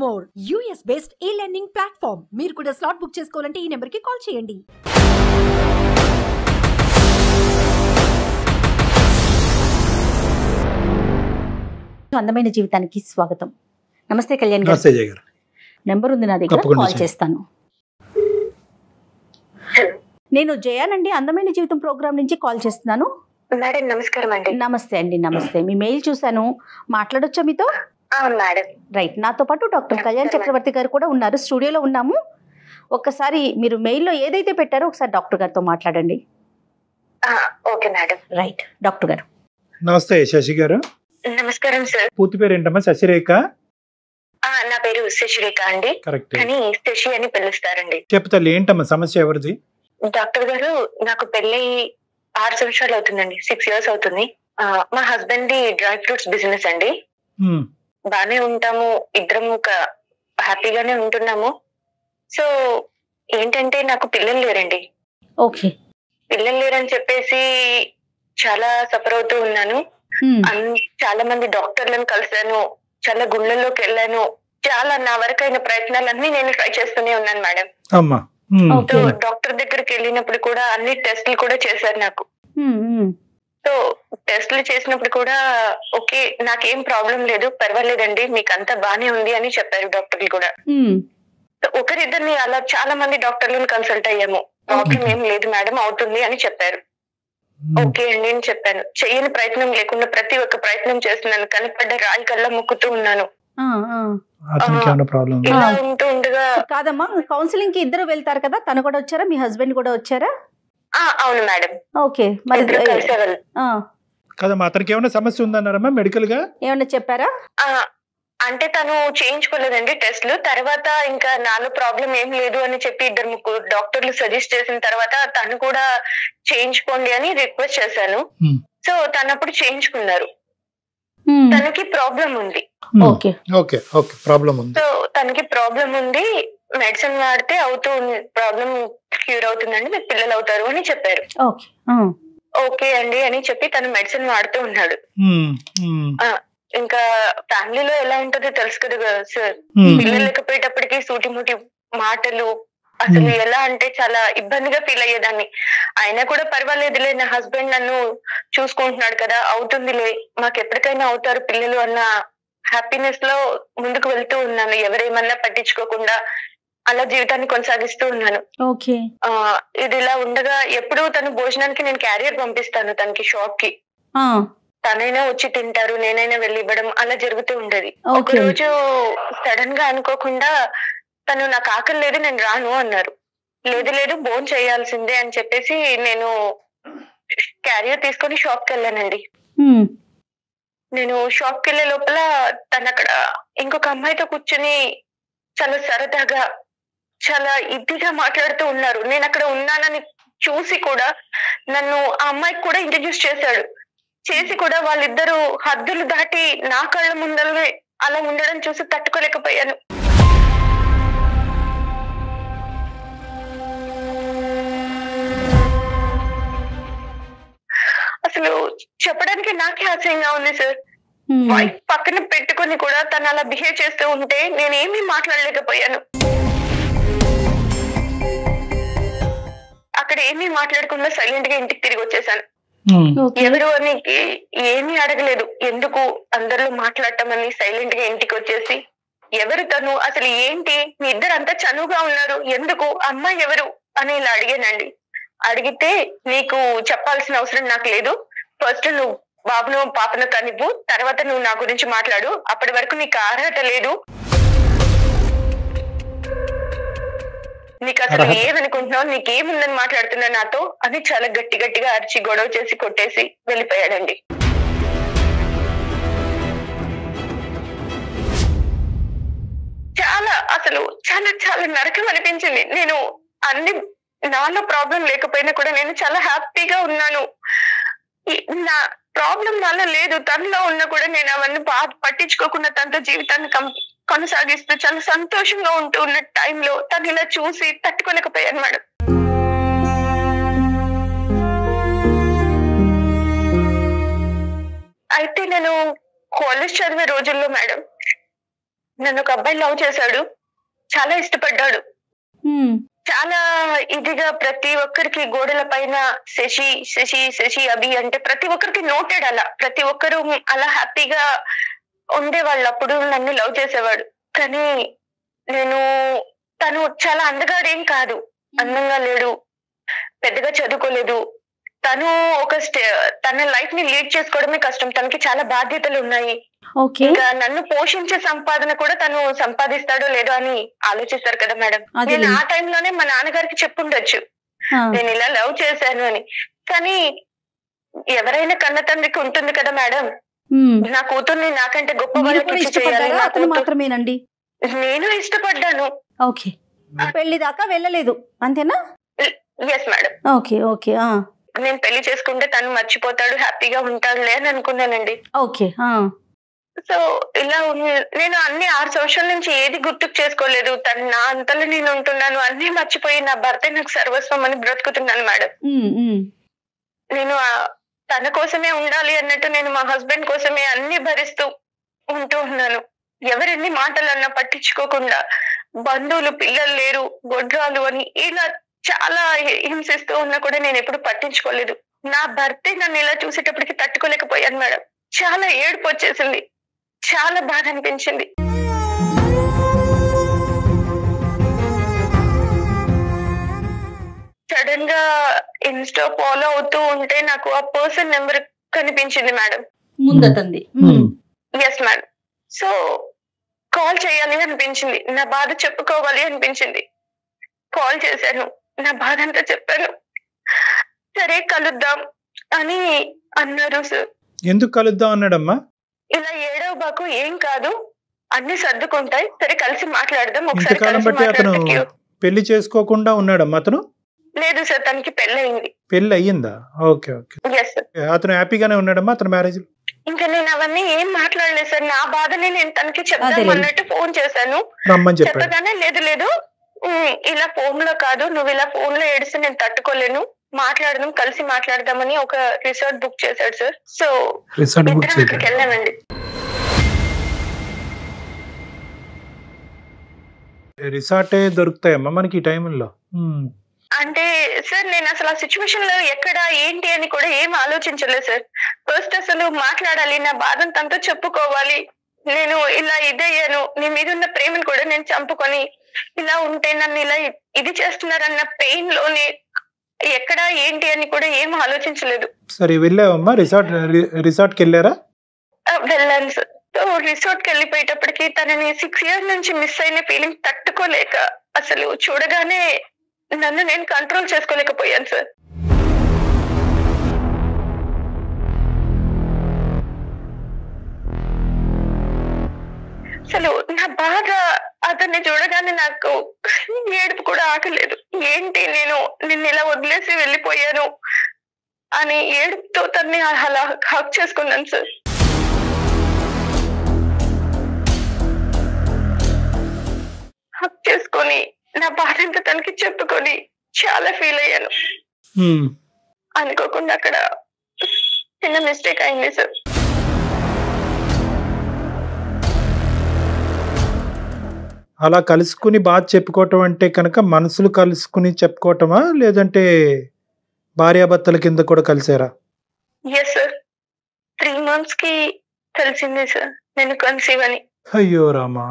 More US based ఈ learning platform. మీరు కూడా స్లాట్ బుక్ చేసుకోవాలంటే ఈ నెంబర్కి కాల్ చేయండి. అందమైన జీవితానికి స్వాగతం. నమస్తే కళ్యాణ్ గారు. నమస్తే జయ గారు. నెంబర్ ఉంది నా దగ్గర, కాల్ చేస్తాను. నేను జయానండి, అందమైన జీవితం ప్రోగ్రామ్ నుంచి కాల్ చేస్తున్నాను. మేడం నమస్కారం అండి. నమస్తే అండి. నమస్తే. మీ మెయిల్ చూశాను, మాట్లాడొచ్చా మీతో? Madam right. నాతో పాటు డాక్టర్ కళ్యాణ్ చక్రవర్తి గారు కూడా ఉన్నారు, స్టూడియోలో ఉన్నాము. ఒక్కసారి మీరు మెయిల్లో ఏదైతే పెట్టారో ఒకసారి డాక్టర్ గారితో మాట్లాడండి. Okay madam. రైట్ డాక్టర్ గారు. నమస్తే శశి గారు. నమస్కారం సార్. పూర్తి పేరు ఏంటమ్మా? శశిరేఖ? నా పేరు శశిరేఖ అండి. కరెక్ట్. కానీ శశి అని పిలుస్తారండి. చెప్పు తల్లి, ఏంటమ్మా సమస్య? ఎవరిది? డాక్టర్ గారు, నాకు పెళ్ళై 6 సంవత్సరాలు అవుతుందండి, 6 years అవుతుంది. మా husband the dry fruits business అండి. బానే ఉంటాము, ఇద్దరం హ్యాపీగానే ఉంటున్నాము. సో ఏంటంటే నాకు పిల్లలు లేరండి. ఓకే. పిల్లలు లేరని చెప్పేసి చాలా సఫర్ అవుతూ ఉన్నాను. చాలా మంది డాక్టర్లను కలిసాను, చాలా గుళ్ళల్లోకి వెళ్ళాను, చాలా నా వరకైన ప్రయత్నాలన్నీ నేను ట్రై చేస్తూనే ఉన్నాను మేడం. డాక్టర్ దగ్గరికి వెళ్ళినప్పుడు కూడా అన్ని టెస్టులు కూడా చేశారు నాకు. సో టెస్టులు చేసినప్పుడు కూడా ఓకే, నాకేం ప్రాబ్లం లేదు, పర్వాలేదండి, మీకు అంతా బానే ఉంది అని చెప్పారు డాక్టర్లు కూడా. ఒకరిద్దరిని అలా చాలా మంది డాక్టర్లను కన్సల్ట్ అయ్యాము. ప్రాబ్లం ఏం లేదు మేడం, అవుతుంది అని చెప్పారు. ఓకే అండి అని చెప్పాను. చెయ్యని ప్రయత్నం లేకుండా ప్రతి ఒక్క ప్రయత్నం చేస్తున్నాను. కనపడ్డ రాయి కల్లా మొక్కుతూ ఉన్నాను. ఇలా ఉంటూ ఉండగా కాదమ్మా, కౌన్సిలింగ్ కి ఇద్దరు వెళ్తారు కదా, తను కూడా వచ్చారా? మీ హస్బెండ్ కూడా వచ్చారా? అవును మేడం. ఓకే. మరి కదమ్మా, అతనికి ఏమైనా సమస్య ఉందన్నారమ్మా మెడికల్ గా? ఏమన్నా చెప్పారా? అంటే తను చేయించుకోలేదండి టెస్ట్లు. తర్వాత ఇంకా నాలో ప్రాబ్లం ఏం లేదు అని చెప్పి 2-3 డాక్టర్లు సజెస్ట్ చేసిన తర్వాత తను కూడా చేయించుకోండి అని రిక్వెస్ట్ చేశాను. సో తను అప్పుడు చేయించుకున్నారు. తనకి ప్రాబ్లం ఉంది. సో తనకి ప్రాబ్లం ఉంది, మెడిసిన్ వాడితే ప్రాబ్లం క్యూర్ అవుతుందండి, మీకు పిల్లలు అవుతారు అని చెప్పారు. ఓకే అండి అని చెప్పి తను మెడిసిన్ వాడుతూ ఉన్నాడు. ఇంకా ఫ్యామిలీలో ఎలా ఉంటుందో తెలుసు కదా సార్. పిల్లలు లేకపోయేటప్పటికి సూటిముటి మాటలు, అసలు ఎలా అంటే చాలా ఇబ్బందిగా ఫీల్ అయ్యేదాన్ని. అయినా కూడా పర్వాలేదులే, నా హస్బెండ్ నన్ను చూసుకుంటున్నాడు కదా, అవుతుందిలే, మాకు ఎప్పటికైనా అవుతారు పిల్లలు అన్న హ్యాపీనెస్ లో ముందుకు వెళ్తూ ఉన్నాను. ఎవరేమన్నా పట్టించుకోకుండా అలా జీవితాన్ని కొనసాగిస్తూ ఉన్నాను. ఇది ఇలా ఉండగా ఎప్పుడు తను భోజనానికి నేను క్యారియర్ పంపిస్తాను తనకి, షాప్ కి. తనైనా వచ్చి తింటారు, నేనైనా వెళ్ళి ఇవ్వడం, అలా జరుగుతూ ఉండేది. ఒక రోజు సడన్ గా అనుకోకుండా తను నాకు ఆకలి లేదు, నేను రాను అన్నారు. లేదు భోజనం చేయాల్సిందే అని చెప్పేసి నేను క్యారియర్ తీసుకొని షాప్ కి వెళ్ళానండి. నేను షాప్ కి వెళ్ళే లోపల తను అక్కడ ఇంకొక అమ్మాయితో కూర్చుని చాలా సరదాగా చాలా ఇదిగా మాట్లాడుతూ ఉన్నారు. నేను అక్కడ ఉన్నానని చూసి కూడా నన్ను ఆ అమ్మాయికి కూడా ఇంట్రడ్యూస్ చేసి కూడా వాళ్ళిద్దరూ హద్దులు దాటి నా కళ్ళ ముందరనే అలా ఉండడం చూసి తట్టుకోలేకపోయాను. అసలు చెప్పడానికి నాకే ఆశ్చర్యంగా ఉంది సార్. వైఫ్ పక్కన పెట్టుకుని కూడా తను అలా బిహేవ్ చేస్తూ ఉంటే నేనేమీ మాట్లాడలేకపోయాను. అక్కడ ఏమీ మాట్లాడకుండా సైలెంట్ గా ఇంటికి తిరిగి వచ్చేసాను. ఎవరు అని ఏమీ అడగలేదు, ఎందుకు అందరిలో మాట్లాడటం అని సైలెంట్ గా ఇంటికి వచ్చేసి, ఎవరు తను, అసలు ఏంటి, మీ ఇద్దరు అంతా చనువుగా ఉన్నారు, ఎందుకు, అమ్మాయి ఎవరు అని ఇలా అడిగానండి. అడిగితే నీకు చెప్పాల్సిన అవసరం నాకు లేదు, ఫస్ట్ నువ్వు బాబును పాపను కనివ్వు, తర్వాత నువ్వు నా గురించి మాట్లాడు, అప్పటి వరకు నీకు అర్హత లేదు, నీకు అసలు ఏమనుకుంటున్నావు, నీకేముందని మాట్లాడుతున్నా నాతో అని చాలా గట్టిగా అరిచి గొడవ చేసి కొట్టేసి వెళ్ళిపోయాడండి. అసలు చాలా నరకం అనిపించింది. నేను అన్ని నాలో ప్రాబ్లం లేకపోయినా కూడా నేను చాలా హ్యాపీగా ఉన్నాను. నా ప్రాబ్లం నాలో లేదు, తనలో ఉన్నా కూడా నేను అవన్నీ పట్టించుకోకుండా తనతో జీవితాన్ని కొనసాగిస్తూ చాలా సంతోషంగా ఉంటూ ఉన్న టైంలో తను ఇలా చూసి తట్టుకోలేకపోయాను మేడం. అయితే నేను కాలేజ్ చదివే రోజుల్లో మేడం నన్ను ఒక అబ్బాయి లవ్ చేశాడు, చాలా ఇష్టపడ్డాడు. చాలా ఇదిగా ప్రతి ఒక్కరికి గోడల పైన శశి శశి శశి అభి అంటే ప్రతి ఒక్కరికి నోటెడ్, అలా ప్రతి ఒక్కరు అలా హ్యాపీగా ఉండేవాళ్ళు. అప్పుడు నన్ను లవ్ చేసేవాడు. కానీ తను చాలా అందగాడేం కాదు, అందంగా లేడు, పెద్దగా చదువుకోలేదు. తను తన లైఫ్ ని లీడ్ చేసుకోవడమే కష్టం. తనకి చాలా బాధ్యతలు ఉన్నాయి. ఇంకా నన్ను పోషించే సంపాదన కూడా తను సంపాదిస్తాడో లేదో అని ఆలోచిస్తారు కదా మేడం. నేను ఆ టైంలోనే మా నాన్నగారికి చెప్పుండొచ్చు నేను ఇలా లవ్ చేశాను అని. కానీ ఎవరైనా కన్న తండ్రికి ఉంటుంది కదా మేడం, నా కూతుర్ని నాకంటే గొప్ప వాళ్ళకి మాత్రమేనండి. నేను ఇష్టపడ్డాను. ఓకే, పెళ్లి దాకా వెళ్ళలేదు అంతేనా? Yes madam. Okay okay. నేను పెళ్లి చేసుకుంటే తను మర్చిపోతాడు, హ్యాపీగా ఉంటాడులే అని అనుకున్నానండి. ఓకే. సో ఇలా నేను అన్ని 6 సంవత్సరాల నుంచి ఏది గుర్తుకు చేసుకోలేదు. తను నా అంతలో నేను ఉంటున్నాను, అన్ని మర్చిపోయి నా భర్త నాకు సర్వస్వం అని బ్రతుకుతున్నాను మేడం. నేను తన కోసమే ఉండాలి అన్నట్టు నేను మా హస్బెండ్ కోసమే అన్ని భరిస్తూ ఉంటూ ఉన్నాను. ఎవరెన్ని మాటలు అన్నా పట్టించుకోకుండా, బంధువులు పిల్లలు లేరు, గొడ్రాలు అని ఇలా చాలా హింసిస్తూ ఉన్నా కూడా నేను ఎప్పుడు పట్టించుకోలేదు. నా భర్తే నన్ను ఇలా చూసేటప్పటికి తట్టుకోలేకపోయాను మేడం. చాలా ఏడుపు వచ్చేసింది, చాలా బాధ అనిపించింది. సడన్ గా ఇన్స్టా ఫాలో అవుతూ ఉంటే నాకు ఆ పర్సన్ నెంబర్ కనిపించింది మేడం, ముందతంది. Yes madam. సో కాల్ చేయాలి అనిపించింది, నా బాధ చెప్పుకోవాలి అనిపించింది. కాల్ చేశాను, నా బాధ అంతా చెప్పాను. సరే కలుద్దాం అని అన్నారు సార్. ఎందుకు కలుద్దాం అన్నాడమ్మా? ఇలా ఏడవ బాకు, ఏం కాదు, అన్ని సర్దుకుంటాయి, సరే కలిసి మాట్లాడదాం ఒకసారి. ఇంతకాలం బట్టి అతను పెళ్లి చేసుకోకుండా ఉన్నాడమ్మా అతను? లేదు సార్, తనకి పెళ్లి అయింది. పెళ్లి అయ్యిందా? Okay okay. Yes sir. అతను హ్యాపీగానే ఉన్నాడమ్మా అతను మ్యారేజ్? ఇంకా నేను అవన్నీ ఏం మాట్లాడలేదు సార్. నా బాధని నేను తనకి చెప్దాం అన్నట్టు ఫోన్ చేశాను. చెప్పగానే లేదు లేదు, ఇలా ఫోన్ లో కాదు, నువ్వు ఇలా ఫోన్ లో ఏడిస్తే నేను తట్టుకోలేను, మాట్లాడదాం, కలిసి మాట్లాడదామని ఒక రిసార్ట్ బుక్ చేశాడు సార్. సో ఇక్కడికి వెళ్ళామండి. రిసార్టే దొరుకుతాయమ్మా మనకి ఈ టైంలో? అంటే సార్ నేను అసలు ఆ సిచ్యువేషన్ లో ఎక్కడ ఏంటి అని కూడా ఏం ఆలోచించలేదు సార్. ఫస్ట్ అసలు మాట్లాడాలి, నా బాధను తనతో చెప్పుకోవాలి. నేను ఇలా ఇదయ్యాను, నీ మీద ఉన్న ప్రేమను కూడా నేను చంపుకొని ఇలా ఉంటే నన్ను ఇలా ఇది చేస్తున్నారన్న పెయిన్ లోనే ఎక్కడ ఏంటి అని కూడా ఏం ఆలోచించలేదు. సరే వెళ్ళావమ్మా రిసార్ట్కి వెళ్ళారా? వెళ్ళాను సార్. సో రిసార్ట్ కి వెళ్ళిపోయేటప్పటికి తనని 6 years నుంచి మిస్ అయిన ఫీలింగ్ తట్టుకోలేక అసలు చూడగానే నన్ను నేను కంట్రోల్ చేసుకోలేకపోయాను సార్. అసలు నా బాధ అతన్ని చూడగానే నాకు ఏడుపు కూడా ఆగలేదు. ఏంటి నేను నిన్ను ఇలా వదిలేసి వెళ్ళిపోయాను అని ఏడుపుతో తన్ని అలా హక్ చేసుకున్నాను సార్. హక్ చేసుకొని నా బాధ అంతా తనకి చెప్పుకొని చాలా ఫీల్ అయ్యాను. అనుకోకుండా అక్కడ చిన్న మిస్టేక్ అయింది సార్. అలా కలుసుకుని బాధ చెప్పుకోవటం అంటే కనుక మనసులు కలుసుకుని చెప్పుకోవటమా, లేదంటే భార్యాభర్తల కింద కూడా కలిసారా? ఎస్ సార్, 3 months కి తెలిసింది సార్ నేను కన్సీవ్ అని. అయ్యో రామా.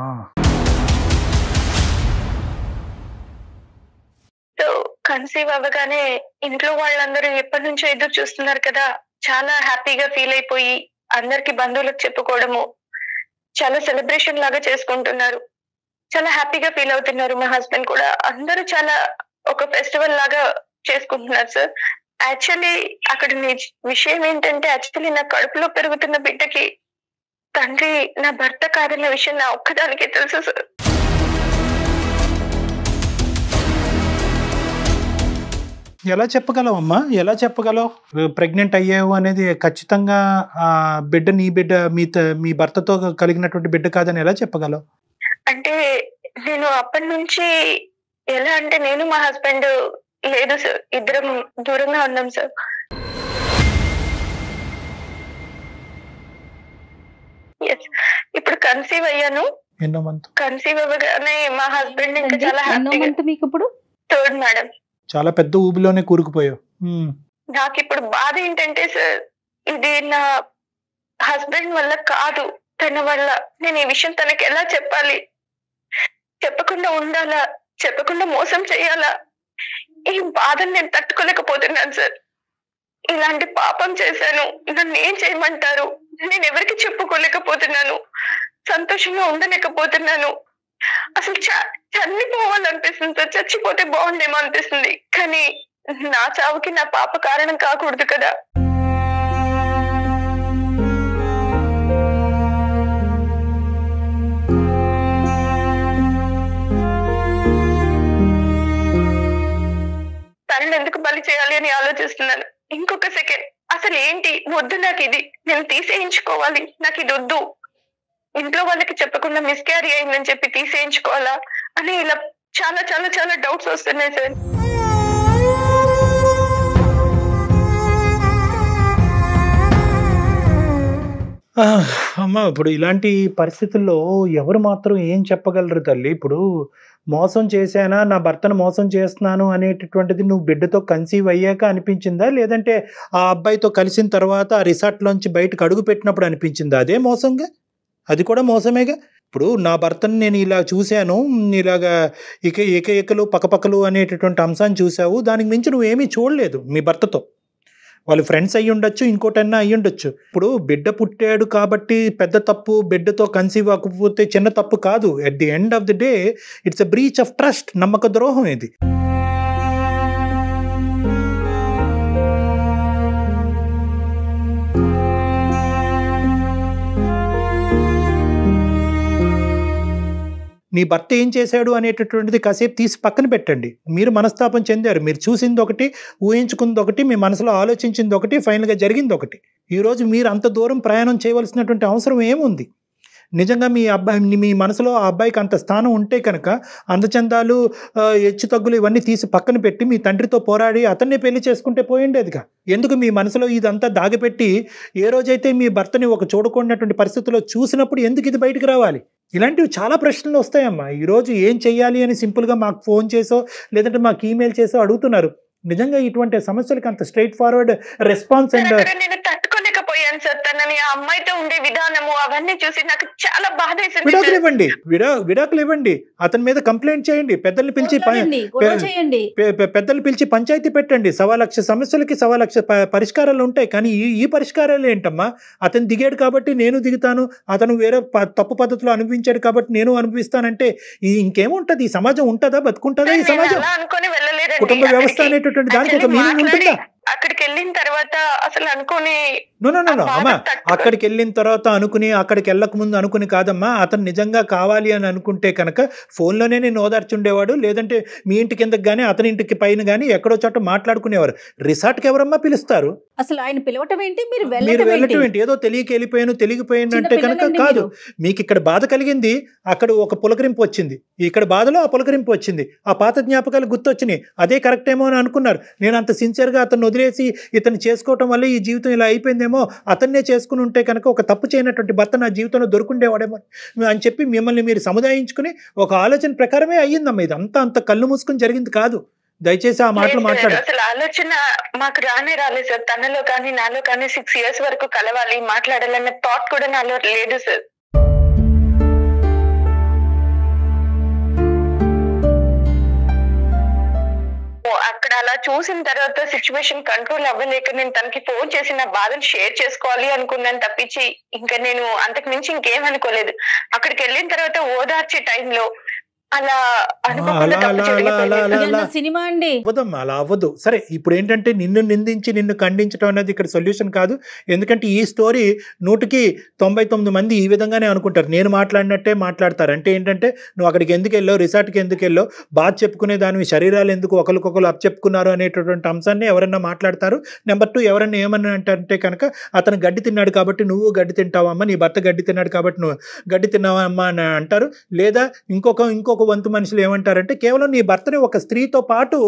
సో కన్సీవ్ అవ్వగానే ఇంట్లో వాళ్ళందరూ ఎప్పటి నుంచో ఎదురు చూస్తున్నారు కదా, చాలా హ్యాపీగా ఫీల్ అయిపోయి అందరికి బంధువులకు చెప్పుకోవడము, చాలా సెలబ్రేషన్ లాగా చేసుకుంటున్నారు, చాలా హ్యాపీగా ఫీల్ అవుతున్నారు. మా హస్బెండ్ కూడా అందరూ చాలా ఒక ఫెస్టివల్ లాగా చేసుకుంటున్నారు సార్. యాక్చువల్లీ అక్కడ విషయం ఏంటంటే, యాక్చువల్లీ నా కడుపులో పెరుగుతున్న బిడ్డకి తండ్రి నా భర్త కాదన్న విషయం నా ఒక్కదానికే తెలుసు సార్. ఎలా చెప్పగలవు అమ్మా, ఎలా చెప్పగలవు ప్రెగ్నెంట్ అయ్యావు అనేది? ఖచ్చితంగా ఆ బిడ్డ నీ బిడ్డ, మీ భర్తతో కలిగినటువంటి బిడ్డ కాదని ఎలా చెప్పగలవు? అంటే నేను అప్పటి నుంచి ఎలా అంటే, నేను మా హస్బెండ్ లేదు సార్, ఇద్దరం దూరంగా ఉన్నాం సార్. ఇప్పుడు కన్సీవ్ అయ్యాను. ఎన్నో మంత్? కన్సీవ్ అవ్వగానే మా హస్బెండ్ ఇంకా చాలా ఎన్నో హ్యాపీగా మంత్ మీకు ఇప్పుడు? 3rd madam. చాలా పెద్ద ఊబిలోనే కూరుకుపోయావు. నాకు ఇప్పుడు బాధ ఏంటంటే సార్, ఇది నా హస్బెండ్ వల్ల కాదు, తన వల్ల. నేను ఈ విషయం తనకి ఎలా చెప్పాలి? చెప్పకుండా ఉండాలా? చెప్పకుండా మోసం చేయాలా? ఈ బాధను నేను తట్టుకోలేకపోతున్నాను సార్. ఇలాంటి పాపం చేశాను, నన్ను ఏం చేయమంటారు? నేను ఎవరికి చెప్పుకోలేకపోతున్నాను, సంతోషంగా ఉండలేకపోతున్నాను. అసలు చనిపోవాలనిపిస్తుంది సార్, చచ్చిపోతే బాగుండేమో అనిపిస్తుంది. కానీ నా చావుకి నా పాప కారణం కాకూడదు కదా. తనని ఎందుకు బలి చేయాలి అని ఆలోచిస్తున్నాను. ఇంకొక సెకండ్, అసలు ఏంటి వద్దు, నాకు ఇది నేను తీసేయించుకోవాలి, నాకు ఇది వద్దు, ఇంట్లో వాళ్ళకి చెప్పకుండా మిస్క్యారీ అయిందని చెప్పి తీసేయించుకోవాలా అని ఇలా చాలా చాలా చాలా డౌట్స్ వస్తున్నాయి సార్. అమ్మ, ఇప్పుడు ఇలాంటి పరిస్థితుల్లో ఎవరు మాత్రం ఏం చెప్పగలరు తల్లి? ఇప్పుడు మోసం చేశానా, నా భర్తను మోసం చేస్తున్నాను అనేటటువంటిది నువ్వు బిడ్డతో కన్సీవ్ అయ్యాక అనిపించిందా, లేదంటే ఆ అబ్బాయితో కలిసిన తర్వాత ఆ రిసార్ట్లోంచి బయటకు అడుగు పెట్టినప్పుడు అనిపించిందా? అదే మోసంగా, అది కూడా మోసమేగా. ఇప్పుడు నా భర్తను నేను ఇలా చూశాను, ఇలాగా ఏకలు పక్కపక్కలు అనేటటువంటి అంశాన్ని చూసావు, దానికి మించి నువ్వేమీ చూడలేదు మీ భర్తతో. వాళ్ళు ఫ్రెండ్స్ అయ్యి ఉండొచ్చు, ఇంకోటన్నా అయ్యి ఉండొచ్చు. ఇప్పుడు బిడ్డ పుట్టాడు కాబట్టి పెద్ద తప్పు, బిడ్డతో కన్సీవ్ అవ్వకపోతే చిన్న తప్పు కాదు. At the end of the day it's a breach of trust, నమ్మక ద్రోహం ఇది. నీ భర్త ఏం చేశాడు అనేటటువంటిది కాసేపు తీసి పక్కన పెట్టండి. మీరు మనస్తాపం చెందారు, మీరు చూసింది ఒకటి, ఊహించుకుంది ఒకటి, మీ మనసులో ఆలోచించింది ఒకటి, ఫైనల్గా జరిగింది ఒకటి. ఈరోజు మీరు అంత దూరం ప్రయాణం చేయవలసినటువంటి అవసరం ఏముంది? నిజంగా మీ మనసులో ఆ అబ్బాయికి అంత స్థానం ఉంటే కనుక అందచందాలు, హెచ్చు తగ్గులు ఇవన్నీ తీసి పక్కన పెట్టి మీ తండ్రితో పోరాడి అతన్నే పెళ్లి చేసుకుంటే పోయిండేదిగా. ఎందుకు మీ మనసులో ఇదంతా దాగిపెట్టి ఏ రోజైతే మీ భర్తని ఒక చూడకూడనటువంటి పరిస్థితుల్లో చూసినప్పుడు ఎందుకు ఇది బయటకు రావాలి? ఇలాంటివి చాలా ప్రశ్నలు వస్తాయమ్మా. ఈరోజు ఏం చెయ్యాలి అని సింపుల్గా మాకు ఫోన్ చేసో లేదంటే మాకు ఈమెయిల్ చేసో అడుగుతున్నారు. నిజంగా ఇటువంటి సమస్యలకు అంత స్ట్రైట్ ఫార్వర్డ్ రెస్పాన్స్ అండ్ నేను తట్టుకోలేకపోయాను సార్. తనని ఆ అమ్మాయితో ఉండే విధానము అవన్నీ చూసి నాకు చాలా బాధ వేసింది. విడాకులు ఇవ్వండి, అతని మీద కంప్లైంట్ చేయండి, పెద్దల్ని పిలిచి పంచాయతీ పెట్టండి. 1,00,000 సమస్యలకి 1,00,000 పరిష్కారాలు ఉంటాయి. కానీ ఈ పరిష్కారాలు ఏంటమ్మా? అతను దిగాడు కాబట్టి నేను దిగుతాను, అతను వేరే తప్పు పద్ధతిలో అనుభవించాడు కాబట్టి నేను అనుభవిస్తానంటే ఇంకేముంటది? ఈ సమాజం ఉంటుందా? బతుకుంటుందా ఈ సమాజం? కుటుంబ వ్యవస్థ అనేటటువంటి దానికి ఒక మీనింగ్ ఉంటుందా? అక్కడికి వెళ్ళిన తర్వాత అసలు అనుకుని అమ్మా, అక్కడికి వెళ్ళిన తర్వాత అనుకుని, అక్కడికి వెళ్ళక ముందు అనుకుని కాదమ్మా. అతను నిజంగా కావాలి అని అనుకుంటే కనుక ఫోన్లోనే నేను ఓదార్చుండేవాడు, లేదంటే మీ ఇంటి కిందకి కానీ అతని ఇంటికి పైన కానీ ఎక్కడో చోట మాట్లాడుకునేవారు. రిసార్ట్కి ఎవరమ్మా పిలుస్తారు? అసలు ఆయన పిలవటం ఏంటి, మీరు వెళ్ళటం ఏంటి? ఏదో తెలియకపోయాను అంటే కనుక కాదు. మీకు ఇక్కడ బాధ కలిగింది, అక్కడ ఒక పులకరింపు వచ్చింది, ఇక్కడ బాధలో ఆ పులకరింపు వచ్చింది, ఆ పాత జ్ఞాపకాలు గుర్తొచ్చినాయి, అదే కరెక్ట్ ఏమో అని అనుకున్నారు. నేను అంత సిన్సియర్గా అతను వదిలేసి ఇతను చేసుకోవటం వల్ల ఈ జీవితం ఇలా అయిపోయిందేమో, అతన్నే చేసుకుని ఉంటే కనుక ఒక తప్పు చేయనటువంటి భర్త నా జీవితంలో దొరుకుండేవాడేమో అని చెప్పి మిమ్మల్ని మీరు సముదాయించుకుని ఒక ఆలోచన ప్రకారమే అయ్యిందమ్మా. ఇది అంత కళ్ళు మూసుకుని జరిగింది కాదు. దయచేసి ఆ మాటలు మాట్లాడారు. అసలు ఆలోచన మాకు రాలేదు సార్. తనలో కానీ నాలో కానీ 6 years వరకు కలవాలి, మాట్లాడాలన్న థాట్ కూడా నాలో లేదు సార్. అక్కడ అలా చూసిన తర్వాత సిచ్యువేషన్ కంట్రోల్ అవ్వలేక నేను తనకి ఫోన్ చేసి నా బాధను షేర్ చేసుకోవాలి అనుకున్నాను తప్పించి ఇంకా నేను అంతకు మించి ఇంకేం అనుకోలేదు. అక్కడికి వెళ్ళిన తర్వాత ఓదార్చే టైంలో అలా సినిమా అండి అవ్వదమ్మా, అలా అవ్వదు. సరే, ఇప్పుడు ఏంటంటే నిన్ను నిందించి నిన్ను ఖండించడం అనేది ఇక్కడ సొల్యూషన్ కాదు. ఎందుకంటే ఈ స్టోరీ 199 మంది ఈ విధంగానే అనుకుంటారు, నేను మాట్లాడినట్టే మాట్లాడతారు. అంటే ఏంటంటే నువ్వు అక్కడికి ఎందుకు వెళ్ళావు, రిసార్ట్కి ఎందుకు వెళ్ళావు, బాధ చెప్పుకునే దానివి శరీరాలు ఎందుకు ఒకరికొకరు అప్పచెప్పుకున్నారు అనేటటువంటి అంశాన్ని ఎవరన్నా మాట్లాడతారు. నెంబర్ 2, ఎవరన్నా ఏమన్నా అంటే కనుక అతను గడ్డి తిన్నాడు కాబట్టి నువ్వు గడ్డి తింటావమ్మా, నీ భర్త గడ్డి తిన్నాడు కాబట్టి నువ్వు గడ్డి తిన్నావమ్మా అని అంటారు. లేదా ఇంకొక ఇంకొక వంతు మనుషులు ఏమంటారంటే కేవలం నీ భర్తని ఒక స్త్రీతో పాటు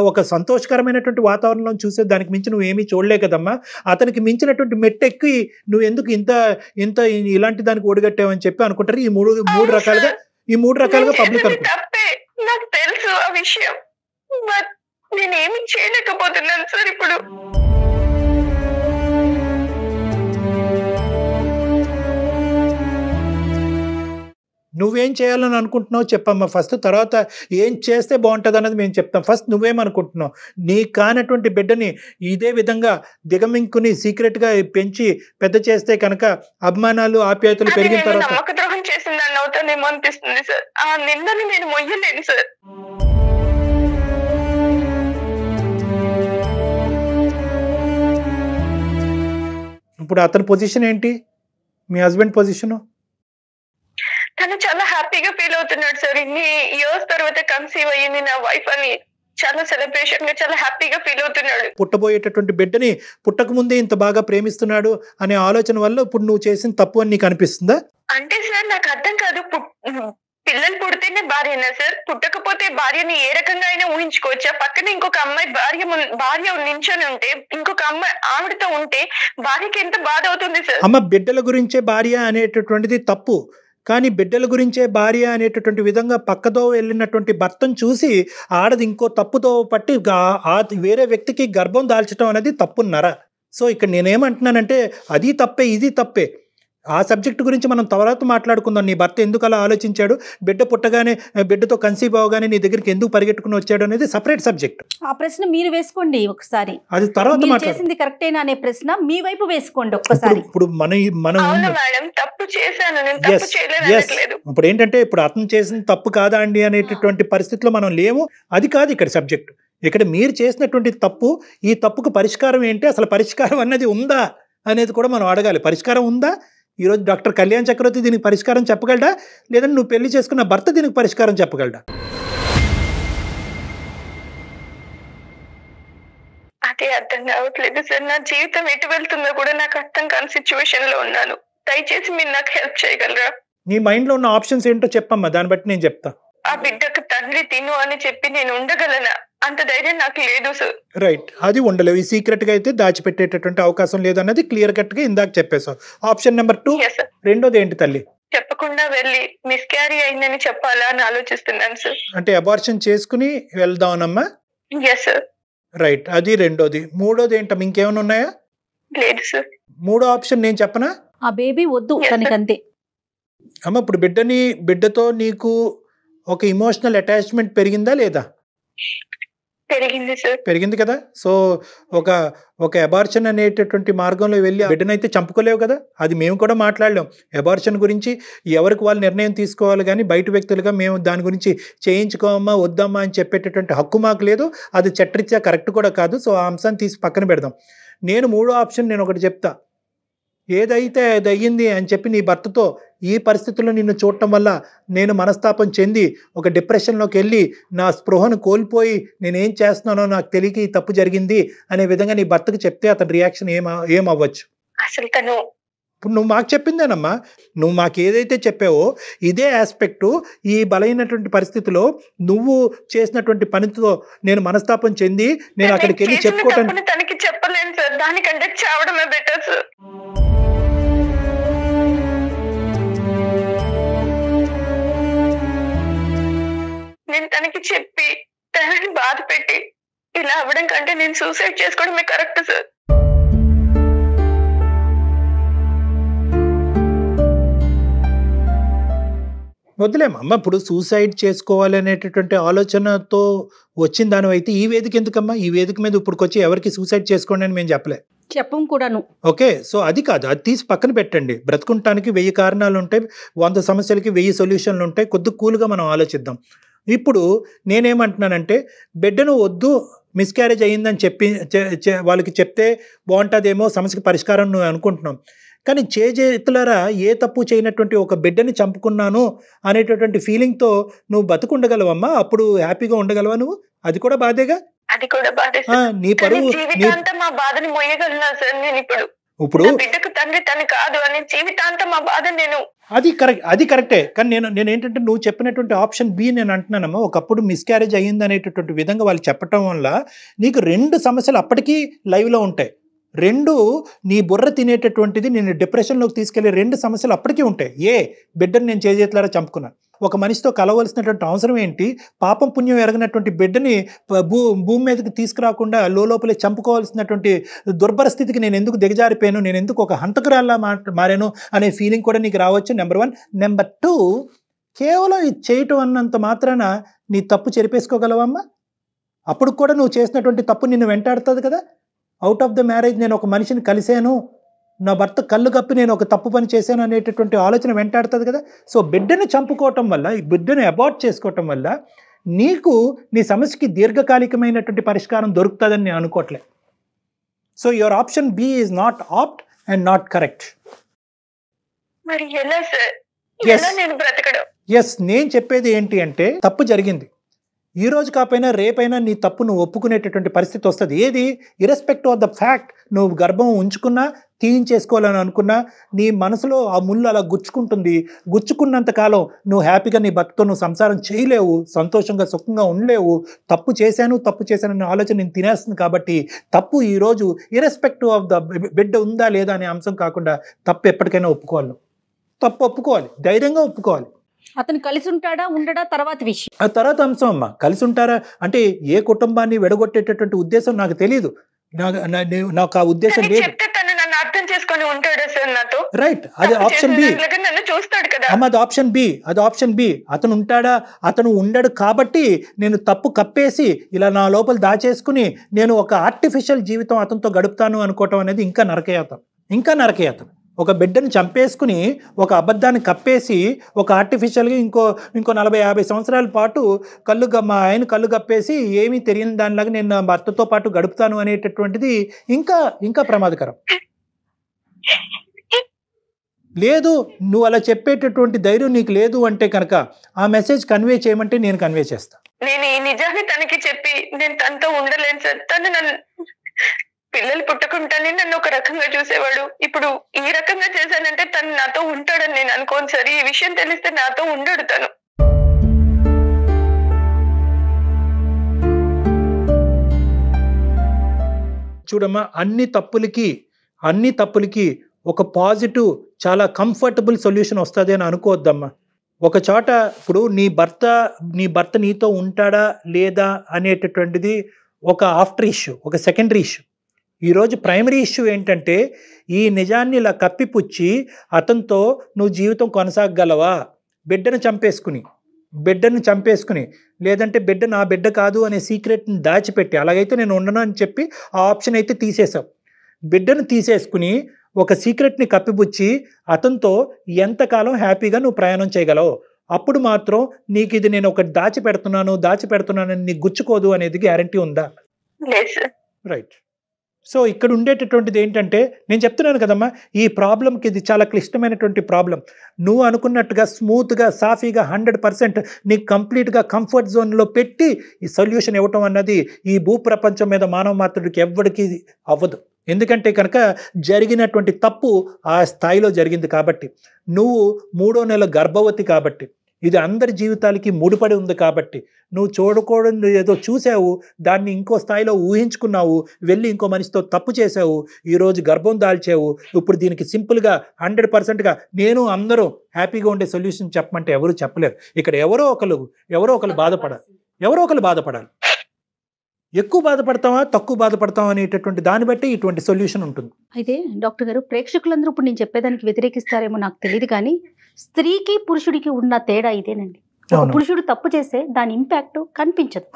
ఒక సంతోషకరమైనటువంటి వాతావరణంలో చూసే దానికి మించి నువ్వు ఏమీ చూడలే కదమ్మా, అతనికి మించినటువంటి మెట్టెక్కి నువ్వు ఎందుకు ఇంత ఇంత ఇలాంటి దానికి ఒడిగట్టావని చెప్పి అనుకుంటారు. ఈ మూడు రకాలుగా పబ్లిక్ తప్పే, నాకు తెలుసు ఆ విషయం, బట్ నేనేమి చేయలేకపోతున్నాను సార్ ఇప్పుడు. నువ్వేం చేయాలని అనుకుంటున్నావు చెప్పమ్మా ఫస్ట్, తర్వాత ఏం చేస్తే బాగుంటుంది అన్నది మేము చెప్తాం. ఫస్ట్ నువ్వేమనుకుంటున్నావు? నీ కానటువంటి బిడ్డని ఇదే విధంగా దిగమింకుని సీక్రెట్గా పెంచి పెద్ద చేస్తే కనుక అభిమానాలు ఆప్యాయతలు పెరిగిన తర్వాత నమ్మక ద్రోహం చేసిందని అవుతానేమో అనిపిస్తుంది సార్. ఆ నిందని నేను మొయ్యలేను సార్. ఇప్పుడు అతని పొజిషన్ ఏంటి, మీ హస్బెండ్ పొజిషన్? తను చాలా హ్యాపీగా ఫీల్ అవుతున్నాడు సార్. ఇన్ని ఇయర్స్ తర్వాత కన్సీవ్ అయ్యింది నా వైఫ్ అని చాలా సెలబ్రేషన్ గా చాలా హ్యాపీగా ఫీల్ అవుతున్నాడు. పుట్టబోయేటటువంటి బిడ్డని పుట్టక ముందే ఇంత బాగా ప్రేమిస్తున్నాడు అనే ఆలోచన వల్ల ఇప్పుడు నువ్వు చేసిన తప్పు అని నీకు అనిపిస్తుందా? అంటే సార్ నాకు అర్థం కాదు, పిల్లలు పుడితేనే భార్యనా సార్? పుట్టకపోతే భార్యని ఏ రకంగా అయినా ఊహించుకోవచ్చా? పక్కన ఇంకొక అమ్మాయి భార్య నించొని ఉంటే ఇంకొక అమ్మాయి ఆవిడతో ఉంటే భార్యకి ఎంత బాధ అవుతుంది సార్? అమ్మ, బిడ్డల గురించే భార్య అనేటటువంటిది తప్పు, కానీ బిడ్డల గురించే భార్య అనేటటువంటి విధంగా పక్కదో వెళ్ళినటువంటి భర్తను చూసి ఆడది ఇంకో తప్పుతో పట్టి వేరే వ్యక్తికి గర్భం దాల్చడం అనేది తప్పున్నారా? సో ఇక్కడ నేనేమంటున్నానంటే అది తప్పే ఇది తప్పే. ఆ సబ్జెక్ట్ గురించి మనం తర్వాత మాట్లాడుకుందాం. నీ భర్త ఎందుకు అలా ఆలోచించాడు, బిడ్డ పుట్టగానే బిడ్డతో కన్సీవ్ అవగానే నీ దగ్గరికి ఎందుకు పరిగెట్టుకుని వచ్చాడు అనేది సపరేట్ సబ్జెక్ట్. ఆ ప్రశ్న మీరు వేసుకోండి ఒకసారి, అది తర్వాత చేసింది కరెక్టేనా అనే ప్రశ్న మీ వైపు వేసుకోండి ఒక్కసారి. ఇప్పుడు మనం తప్పు చేశాను, నేను తప్పు చేయలేదు. ఇప్పుడు ఏంటంటే ఇప్పుడు అతను చేసిన తప్పు కాదా అండి అనేటటువంటి పరిస్థితిలో మనం లేము. అది కాదు ఇక్కడ సబ్జెక్ట్. ఇక్కడ మీరు చేసినటువంటి తప్పు, ఈ తప్పుకు పరిష్కారం ఏంటి, అసలు పరిష్కారం అన్నది ఉందా అనేది కూడా మనం అడగాలి. పరిష్కారం ఉందా? ఈరోజు డాక్టర్ కళ్యాణ్ చక్రవర్తి దీనికి పరిష్కారం చెప్పగలడా, లేదంటే నువ్వు పెళ్లి చేసుకున్న భర్త దీనికి పరిష్కారం చెప్పగలడా? అదే అర్థం కావట్లేదు సార్. నా జీవితం ఎటు వెళ్తుందో కూడా నాకు అర్థం కాని సిచ్యువేషన్ లో ఉన్నాను. దయచేసి మీరు నాకు హెల్ప్ చేయగలరా? నీ మైండ్ లో ఉన్న ఆప్షన్స్ ఏంటో చెప్పమ్మా, దాన్ని బట్టి నేను చెప్తా. ఆ బిడ్డకు తండ్రి తిను అని చెప్పి నేను ఉండగలనా? అంత ధైర్యం నాకు లేదు సార్. రైట్, అది ఉండలేవు. ఈ సీక్రెట్ గా అయితే దాచిపెట్టేటటువంటి అవకాశం లేదన్నది క్లియర్ కట్ గా ఇందాక చెప్పేశావు. Option number 2. రెండోది ఏంటి తల్లి? చెప్పకుండా వెళ్ళి మిస్క్యారీ అయిందని చెప్పాలా అని ఆలోచిస్తున్నాను సార్. అంటే అబార్షన్ చేసుకుని వెళ్దామనమ్మా? Yes sir. రైట్, అది రెండోది. మూడోది ఏంటమ్మా, ఇంకేమైనా ఉన్నాయా? లేదు సార్. మూడో ఆప్షన్ నేను చెప్పనా? ఆ బేబీ వద్దు తనకంతే. అమ్మ, ఇప్పుడు బిడ్డతో నీకు ఒక ఇమోషనల్ అటాచ్మెంట్ పెరిగిందా లేదా? పెరిగింది సార్. పెరిగింది కదా. సో ఒక అబార్షన్ అనేటటువంటి మార్గంలో వెళ్ళి బిడ్డనైతే చంపుకోలేవు కదా. అది మేము కూడా మాట్లాడలేం. అబార్షన్ గురించి ఎవరికి వాళ్ళు నిర్ణయం తీసుకోవాలి, కానీ బయట వ్యక్తులుగా మేము దాని గురించి చేయించుకోమా వద్దామా అని చెప్పేటటువంటి హక్కు మాకు లేదు. అది చట్టరీత్యా కరెక్ట్ కూడా కాదు. సో ఆ అంశాన్ని తీసి పక్కన పెడదాం. నేను మూడో ఆప్షన్ నేను ఒకటి చెప్తా. ఏదైతే అది అయ్యింది అని చెప్పి నీ భర్తతో ఈ పరిస్థితుల్లో నిన్ను చూడటం వల్ల నేను మనస్తాపం చెంది ఒక డిప్రెషన్లోకి వెళ్ళి నా స్పృహను కోల్పోయి నేనేం చేస్తున్నానో నాకు తెలియక ఈ తప్పు జరిగింది అనే విధంగా నీ భర్తకు చెప్తే అతని రియాక్షన్ ఏమవ్వచ్చు? అసలు తను ఇప్పుడు నువ్వు మాకు చెప్పిందేనమ్మా, నువ్వు మాకు ఏదైతే చెప్పావో ఇదే ఆస్పెక్టు ఈ బలైనటువంటి పరిస్థితిలో నువ్వు చేసినటువంటి పనితో నేను మనస్తాపం చెంది నేను అక్కడికి వెళ్ళి చెప్పుకోవటానికి తనకి చెప్పలేను సార్. దానికంటే చావడమే బెటర్ సార్. నేను తనకి చెప్పి తనని బాధ పెట్టి ఇలా అవ్వడం కంటే నేను సూసైడ్ చేసుకోవడమే కరెక్ట్ సార్. వద్దులేమమ్మా, ఇప్పుడు సూసైడ్ చేసుకోవాలనేటటువంటి ఆలోచనతో వచ్చిన దానివైతే ఈ వేదిక ఎందుకమ్మా? ఈ వేదిక మీద ఇప్పుడుకొచ్చి ఎవరికి సూసైడ్ చేసుకోండి అని మేము చెప్పం కూడాను. ఓకే, సో అది కాదు, అది తీసి పక్కన పెట్టండి. బ్రతుకుంటానికి 1000 కారణాలు ఉంటాయి, 100 సమస్యలకి 1000 సొల్యూషన్లు ఉంటాయి. కొద్ది కూల్గా మనం ఆలోచిద్దాం. ఇప్పుడు నేనేమంటున్నానంటే బిడ్డను వద్దు, మిస్క్యారేజ్ అయ్యిందని చెప్పి వాళ్ళకి చెప్తే బాగుంటుందేమో, సమస్యకి పరిష్కారం నువ్వు అనుకుంటున్నాం. కానీ చేతులారా ఏ తప్పు చేయనటువంటి ఒక బిడ్డని చంపుకున్నాను అనేటటువంటి ఫీలింగ్తో నువ్వు బతుకుండగలవమ్మా? అప్పుడు హ్యాపీగా ఉండగలవా నువ్వు? అది కూడా బాధేగా. అది కూడా బాధే. నీ పరువు జీవితాంతం మా బాధని మొయ్యగలనా సార్ నేను? ఇప్పుడు బిడ్డకు తండ్రి తను కాదు అని జీవితాంతం మా బాధ నేను అది కరెక్టే. కానీ నేను ఏంటంటే నువ్వు చెప్పినటువంటి ఆప్షన్ బి నేను అంటున్నానమ్మా. ఒకప్పుడు మిస్క్యారేజ్ అయ్యింది అనేటటువంటి విధంగా వాళ్ళు చెప్పటం వల్ల నీకు 2 సమస్యలు అప్పటికీ లైవ్లో ఉంటాయి. 2 నీ బుర్ర తినేటటువంటిది నేను డిప్రెషన్లోకి తీసుకెళ్లే 2 సమస్యలు అప్పటికీ ఉంటాయి. బిడ్డను నేను చేజేతులారా చంపుకున్నాను. ఒక మనిషితో కలవలసినటువంటి అవసరం ఏంటి? పాపం పుణ్యం ఎరగనటువంటి బిడ్డని భూమి మీదకి తీసుకురాకుండా లోపలే చంపుకోవాల్సినటువంటి దుర్భర స్థితికి నేను ఎందుకు దిగజారిపోయాను, నేను ఎందుకు ఒక హంతకురాల్లా మారాను అనే ఫీలింగ్ కూడా నీకు రావచ్చు. నెంబర్ 1. నెంబర్ 2, కేవలం ఇది చేయటం అన్నంత మాత్రాన నీ తప్పు చెరిపేసుకోగలవమ్మా? అప్పుడు కూడా నువ్వు చేసినటువంటి తప్పు నిన్ను వెంటాడుతుంది కదా. అవుట్ ఆఫ్ ద మ్యారేజ్ నేను ఒక మనిషిని కలిశాను, నా భర్త కళ్ళు కప్పి నేను ఒక తప్పు పని చేశాను అనేటటువంటి ఆలోచన వెంటాడుతుంది కదా. సో బిడ్డను చంపుకోవటం వల్ల, ఈ బిడ్డను అబార్ట్ చేసుకోవటం వల్ల నీకు నీ సమస్యకి దీర్ఘకాలికమైనటువంటి పరిష్కారం దొరుకుతుందని నేను అనుకోవట్లే. So your option B is not apt and not correct. మరి ఎలా సార్, ఎలా నేను బ్రతకడం? ఎస్, నేను చెప్పేది ఏంటి అంటే తప్పు జరిగింది. ఈ రోజు కాకపోయినా రేపైనా నీ తప్పు నువ్వు ఒప్పుకునేటటువంటి పరిస్థితి వస్తుంది. ఏది ఇర్రెస్పెక్టివ్ ఆఫ్ ద ఫ్యాక్ట్ నువ్వు గర్భం ఉంచుకున్నా, తీయించేసుకోవాలని అనుకున్నా, నీ మనసులో ఆ ముళ్ళు అలా గుచ్చుకుంటుంది. గుచ్చుకున్నంత కాలం నువ్వు హ్యాపీగా నీ భర్తతో నువ్వు సంసారం చేయలేవు, సంతోషంగా సుఖంగా ఉండలేవు. తప్పు చేశాను అనే ఆలోచన నేను తినేస్తుంది. కాబట్టి తప్పు ఈరోజు ఇర్రెస్పెక్టివ్ ఆఫ్ ద బిడ్డ ఉందా లేదా అనే అంశం కాకుండా తప్పు ఎప్పటికైనా ఒప్పుకోవాలి. తప్పు ఒప్పుకోవాలి, ధైర్యంగా ఒప్పుకోవాలి. అతను కలిసి ఉంటాడా ఉండడా తర్వాత విషయం, ఆ తర్వాత అంశం అమ్మా. కలిసి ఉంటారా అంటే ఏ కుటుంబాన్ని వెడగొట్టేటటువంటి ఉద్దేశం నాకు తెలియదు, నాకు ఆ ఉద్దేశం లేదు. అర్థం చేసుకొని ఉంటాడు సార్ నాతో. రైట్, అది ఆప్షన్ బి. నన్ను చూస్తాడు కదా అమ్మ, అది ఆప్షన్ బి. అతను ఉంటాడా? అతను ఉండడు కాబట్టి నేను తప్పు కప్పేసి ఇలా నా లోపల దాచేసుకుని నేను ఒక ఆర్టిఫిషియల్ జీవితం అతనితో గడుపుతాను అనుకోవటం అనేది ఇంకా నరకయాతన. ఒక బిడ్డను చంపేసుకుని ఒక అబద్ధాన్ని కప్పేసి ఒక ఆర్టిఫిషియల్గా ఇంకో 40-50 సంవత్సరాల పాటు మా ఆయన కళ్ళు కప్పేసి ఏమీ తెలియని దానిలాగా నేను నా భర్తతో పాటు గడుపుతాను అనేటటువంటిది ఇంకా ప్రమాదకరం. లేదు, నువ్వు అలా చెప్పేటటువంటి ధైర్యం నీకు లేదు అంటే కనుక ఆ మెసేజ్ కన్వే చేయమంటే నేను కన్వే చేస్తాను. నేను ఈ నిజాన్ని తనకి చెప్పి నేను తనతో ఉండలేను సార్. తను నన్ను పిల్లలు పుట్టకుండానే నన్ను ఒక రకంగా చూసేవాడు. ఇప్పుడు ఈ రకంగా చేశానంటే తను నాతో ఉంటాడని నేను అనుకోను సార్. ఈ విషయం తెలిస్తే నాతో ఉండడు తను. చూడమ్మా, అన్ని తప్పులకి ఒక పాజిటివ్, చాలా కంఫర్టబుల్ సొల్యూషన్ వస్తుంది అని అనుకోవద్దమ్మా. ఒక చోట ఇప్పుడు నీ భర్త నీతో ఉంటాడా లేదా అనేటటువంటిది ఒక ఆఫ్టర్ ఇష్యూ, ఒక సెకండరీ ఇష్యూ. ఈరోజు ప్రైమరీ ఇష్యూ ఏంటంటే ఈ నిజాన్ని ఇలా కప్పిపుచ్చి అతనితో నువ్వు జీవితం కొనసాగగలవా? బిడ్డను చంపేసుకుని లేదంటే బిడ్డ నా బిడ్డ కాదు అనే సీక్రెట్ని దాచిపెట్టి, అలాగైతే నేను ఉండను అని చెప్పి ఆ ఆప్షన్ అయితే తీసేసావు. బిడ్డను తీసేసుకుని ఒక సీక్రెట్ని కప్పిపుచ్చి అతనితో ఎంతకాలం హ్యాపీగా నువ్వు ప్రయాణం చేయగలవు? అప్పుడు మాత్రం నీకు ఇది నేను ఒకటి దాచిపెడుతున్నానని నీకు గుచ్చుకోదు అనేది గ్యారంటీ ఉందా? రైట్. సో ఇక్కడ ఉండేటటువంటిది ఏంటంటే నేను చెప్తున్నాను కదమ్మా, ఈ ప్రాబ్లంకి ఇది చాలా క్లిష్టమైనటువంటి ప్రాబ్లం. నువ్వు అనుకున్నట్టుగా స్మూత్గా సాఫీగా 100% నీకు కంప్లీట్గా కంఫర్ట్ జోన్లో పెట్టి ఈ సొల్యూషన్ ఇవ్వటం అన్నది ఈ భూప్రపంచం మీద మానవ మాత్రుడికి ఎవ్వడికి అవ్వదు. ఎందుకంటే కనుక జరిగినటువంటి తప్పు ఆ స్థాయిలో జరిగింది కాబట్టి, నువ్వు 3వ నెల గర్భవతి కాబట్టి, ఇది అందరి జీవితాలకి ముడిపడి ఉంది కాబట్టి, నువ్వు చూడకూడదు ఏదో చూసావు, దాన్ని ఇంకో స్థాయిలో ఊహించుకున్నావు, వెళ్ళి ఇంకో మనిషితో తప్పు చేసావు, ఈరోజు గర్భం దాల్చావు. ఇప్పుడు దీనికి సింపుల్గా 100%గా నేను అందరూ హ్యాపీగా ఉండే సొల్యూషన్ చెప్పమంటే ఎవరు చెప్పలేరు. ఇక్కడ ఎవరో ఒకరు బాధపడాలి. ఎక్కువ బాధపడతావా తక్కువ బాధపడతావా అనేటటువంటి దాన్ని బట్టి ఇటువంటి సొల్యూషన్ ఉంటుంది. అయితే డాక్టర్ గారు, ప్రేక్షకులందరూ ఇప్పుడు నేను చెప్పేదానికి వ్యతిరేకిస్తారేమో నాకు తెలియదు, కానీ స్త్రీకి పురుషుడికి ఉన్న తేడా ఇదేనండి. ఒక పురుషుడు తప్పు చేస్తే దాని ఇంపాక్ట్ కనిపించదు,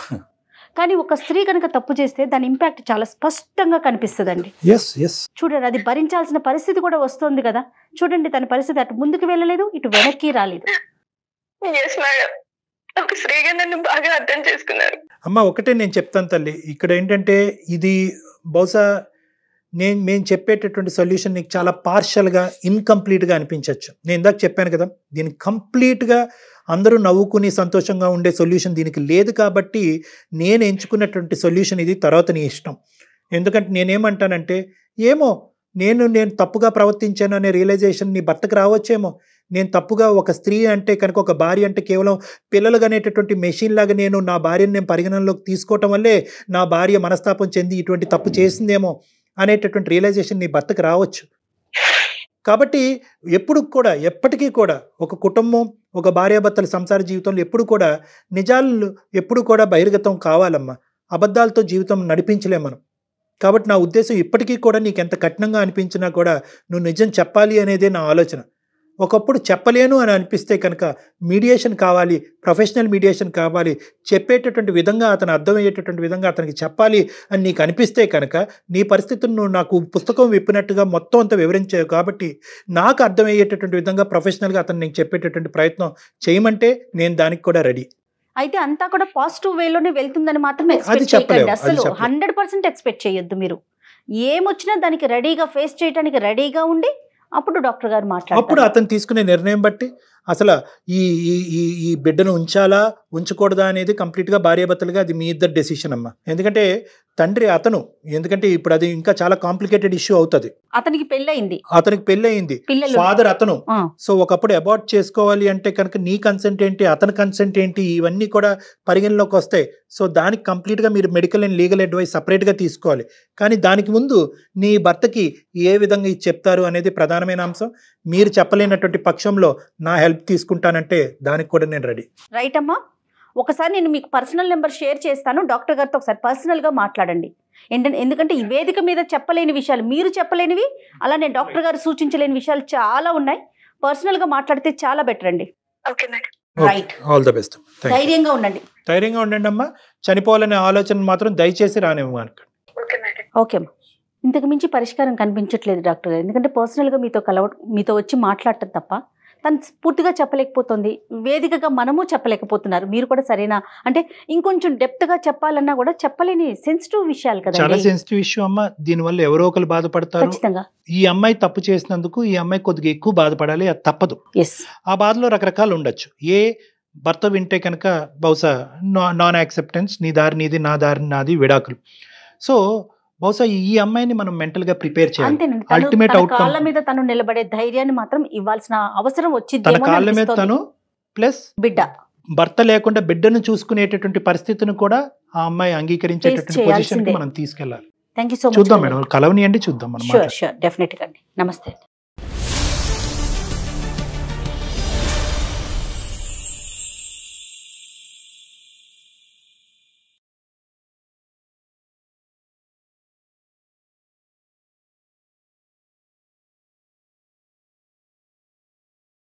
కానీ ఒక స్త్రీ కనుక తప్పు చేస్తే దాని ఇంపాక్ట్ చాలా స్పష్టంగా కనిపిస్తుందండి. చూడండి, అది భరించాల్సిన పరిస్థితి కూడా వస్తుంది కదా. చూడండి, తన పరిస్థితి అటు ముందుకు వెళ్ళలేదు, ఇటు వెనక్కి రాలేదు. ఒక స్త్రీగా నన్ను బాగా అర్థం చేసుకున్నారు. అమ్మ, ఒకటే నేను చెప్తాను తల్లి, ఇక్కడ ఏంటంటే ఇది బహుశా మేము చెప్పేటటువంటి సొల్యూషన్ నీకు చాలా పార్షల్గా ఇన్కంప్లీట్గా అనిపించవచ్చు. నేను ఇందాక చెప్పాను కదా, దీనికి కంప్లీట్గా అందరూ నవ్వుకుని సంతోషంగా ఉండే సొల్యూషన్ దీనికి లేదు. కాబట్టి నేను ఎంచుకున్నటువంటి సొల్యూషన్ ఇది. తర్వాత నీ ఇష్టం. ఎందుకంటే నేనేమంటానంటే, ఏమో నేను తప్పుగా ప్రవర్తించాను అనే రియలైజేషన్ నీ భర్తకు రావచ్చేమో. నేను తప్పుగా ఒక స్త్రీ అంటే కనుక, ఒక భార్య అంటే కేవలం పిల్లలు అనేటటువంటి మెషిన్ లాగా నేను నా భార్యను నేను పరిగణనలోకి తీసుకోవటం వల్లే నా భార్య మనస్తాపం చెంది ఇటువంటి తప్పు చేసిందేమో అనేటటువంటి రియలైజేషన్ నీ భర్తకు రావచ్చు. కాబట్టి ఎప్పటికీ కూడా ఒక కుటుంబం, ఒక భార్యాభర్తల సంసార జీవితంలో ఎప్పుడు కూడా నిజాలు ఎప్పుడు కూడా బహిర్గతం కావాలమ్మా. అబద్ధాలతో జీవితం నడిపించలేం మనం. కాబట్టి నా ఉద్దేశం ఇప్పటికీ కూడా నీకు ఎంత కఠినంగా అనిపించినా కూడా నువ్వు నిజం చెప్పాలి అనేదే నా ఆలోచన. ఒకప్పుడు చెప్పలేను అని అనిపిస్తే కనుక మీడియేషన్ కావాలి, ప్రొఫెషనల్ మీడియేషన్ కావాలి, చెప్పేటటువంటి విధంగా అతను అర్థమయ్యేటటువంటి విధంగా అతనికి చెప్పాలి అని నీకు అనిపిస్తే కనుక నీ పరిస్థితులను నువ్వు నాకు పుస్తకం విప్పినట్టుగా మొత్తం అంతా వివరించావు. కాబట్టి నాకు అర్థమయ్యేటటువంటి విధంగా ప్రొఫెషనల్గా అతను నీకు చెప్పేటటువంటి ప్రయత్నం చేయమంటే నేను దానికి కూడా రెడీ. అయితే అంతా కూడా పాజిటివ్ వేలోనే వెళ్తుందని మాత్రం అది ఎక్స్పెక్ట్ చెప్పలేము, చేయకండి. అది అసలు చెప్పలేము. 100% ఎక్స్పెక్ట్ చేయొద్దు. మీరు ఏమొచ్చినా దానికి రెడీగా ఫేస్ చేయడానికి రెడీగా ఉండి అప్పుడు డాక్టర్ గారు అప్పుడు మాట్లాడతారు. అతను తీసుకునే నిర్ణయం బట్టి అసలు ఈ ఈ ఈ ఈ బిడ్డను ఉంచాలా ఉంచకూడదా అనేది కంప్లీట్గా భార్యాభర్తలుగా అది మీ ఇద్దరు డెసిషన్ అమ్మా. ఎందుకంటే తండ్రి అతను, ఎందుకంటే ఇప్పుడు అది ఇంకా చాలా కాంప్లికేటెడ్ ఇష్యూ అవుతుంది. అతనికి పెళ్ళయింది, అతనికి పెళ్ళి అయింది, పిల్లలు ఫాదర్ అతను. ఆ, సో ఒకప్పుడు అబార్ట్ చేసుకోవాలి అంటే కనుక నీ కన్సెంట్ ఏంటి, అతని కన్సెంట్ ఏంటి, ఇవన్నీ కూడా పరిగణలోకి వస్తాయి. సో దానికి కంప్లీట్గా మీరు మెడికల్ అండ్ లీగల్ అడ్వైస్ సపరేట్గా తీసుకోవాలి. కానీ దానికి ముందు నీ భర్తకి ఏ విధంగా ఇది చెప్తారు అనేది ప్రధానమైన అంశం. మీరు చెప్పలేనటువంటి పక్షంలో నా హెల్ప్ తీసుకుంటానంటే దానికి కూడా నేను రెడీ. రైట్ అమ్మా. ఒకసారి నేను మీకు పర్సనల్ నెంబర్ షేర్ చేస్తాను. డాక్టర్ గారితో ఒకసారి పర్సనల్గా మాట్లాడండి. ఎందుకంటే ఈ వేదిక మీద చెప్పలేని విషయాలు, మీరు చెప్పలేనివి, అలానే డాక్టర్ గారు సూచించలేని విషయాలు చాలా ఉన్నాయి. పర్సనల్గా మాట్లాడితే చాలా బెటర్ అండి. Okay madam. Right. All the best. ధైర్యంగా ఉండండి. ధైర్యంగా ఉండండి అమ్మా. చనిపోవాలనే ఆలోచన మాత్రం దయచేసి రానివ్వ అనుకోండి. Okay madam. ఓకే అమ్మా. ఇంతకు మించి పరిష్కారం కనిపించట్లేదు డాక్టర్ గారు. ఎందుకంటే పర్సనల్గా మీతో వచ్చి మాట్లాడటం తప్ప తను పూర్తిగా చెప్పలేకపోతుంది. వేదికగా మనము చెప్పలేకపోతున్నారు. మీరు కూడా సరైన, అంటే ఇంకొంచెం డెప్త్గా చెప్పాలన్నా కూడా చెప్పలేని సెన్సిటివ్ విషయాలు కదా. చాలా సెన్సిటివ్ ఇష్యూ అమ్మ. దీనివల్ల ఎవరో ఒకరు బాధపడతారు. ఖచ్చితంగా ఈ అమ్మాయి తప్పు చేసినందుకు ఈ అమ్మాయి కొద్దిగా ఎక్కువ బాధపడాలి, అది తప్పదు. ఎస్. ఆ ఆ బాధలో రకరకాలు ఉండొచ్చు. ఏ భర్త వింటే కనుక బహుశా నాన్ యాక్సెప్టెన్స్, నీ దారి నీది, నా దారి నాది, విడాకులు. సో బహుశా ఈ అమ్మాయిని మనం మెంటల్ గా ప్రిపేర్ చేయాలి. అంతేనండి. అల్టిమేట్ తన అవుట్కమ్, కాళ్ళ మీద తను నిలబడే ధైర్యాన్ని మాత్రం ఇవ్వాల్సిన అవసరం తన వచ్చింది. కాళ్ళ మీద తను ప్లస్ బిడ్డ భర్త లేకుండా బిడ్డను చూసుకునేటటువంటి పరిస్థితిని కూడా ఆ అమ్మాయి అంగీకరించేటటువంటి Face పొజిషన్ కి చేయాల్సిందే. మనం తీసుకెళ్ళాలి. Thank you so much. చూద్దాం మేడం, కలవని అండి, చూద్దాం మనం. షూర్ డెఫినెట్గా అండి. నమస్తే.